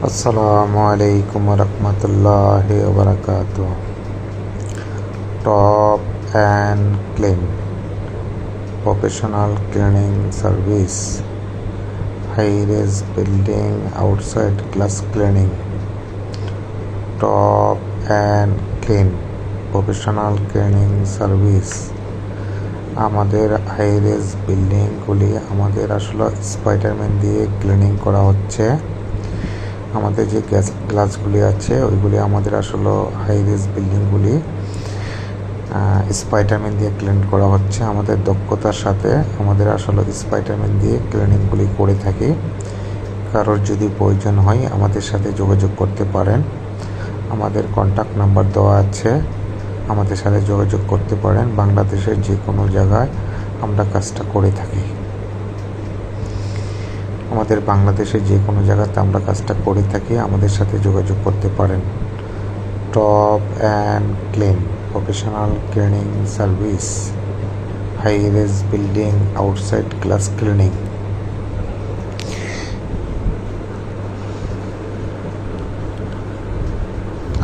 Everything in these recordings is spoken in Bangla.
আসসালামু আলাইকুম রহমতুল্লাহি ওয়া বারাকাতুহু। Top and clean professional cleaning service, high-raise building outside glass cleaning. Top and clean professional cleaning service. আমাদের হাই-রেজ বিল্ডিংগুলি আমাদের আসলে স্পাইডারম্যান দিয়ে ক্লিনিং করা হচ্ছে। আমাদের যে গ্লাসগুলি আছে ওইগুলি আমাদের আসলে হাই-রেজ বিল্ডিংগুলি স্পাইডারম্যান দিয়ে ক্লিন করা হচ্ছে। আমাদের দক্ষতার সাথে আমাদের আসলে স্পাইডারম্যান দিয়ে ক্লিনিংগুলি করে থাকি। কারোর যদি প্রয়োজন হয় আমাদের সাথে যোগাযোগ করতে পারেন। আমাদের কন্ট্যাক্ট নাম্বার দেওয়া আছে, আমাদের সাথে যোগাযোগ করতে পারেন। বাংলাদেশের যে কোনো জায়গায় আমরা কাজটা করে থাকি। আমাদের বাংলাদেশের যে কোনো জায়গাতে আমরা কাজটা করে থাকি, আমাদের সাথে যোগাযোগ করতে পারেন। Top and clean professional cleaning service, high-raise building outside glass cleaning.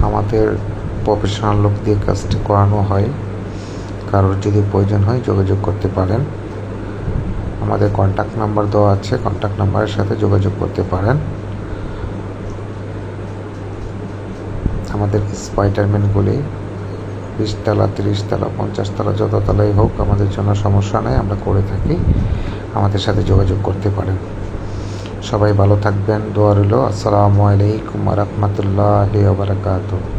আমাদের প্রফেশনাল লোক দিয়ে কাজটা করানো হয়। কারোর যদি প্রয়োজন হয় যোগাযোগ করতে পারেন। আমাদের কন্ট্যাক্ট নাম্বার দেওয়া আছে, কন্ট্যাক্ট নাম্বারের সাথে যোগাযোগ করতে পারেন। আমাদের স্পাইডারম্যানগুলি 20 তলা, 30 তলা, 50 তলা, যত তলাই হোক আমাদের জন্য সমস্যা নেই, আমরা করে থাকি। আমাদের সাথে যোগাযোগ করতে পারেন। সবাই ভালো থাকবেন, দোয়া রইল। আসসালামু আলাইকুম ওয়া রাহমাতুল্লাহি ওয়া বারাকাতুহু।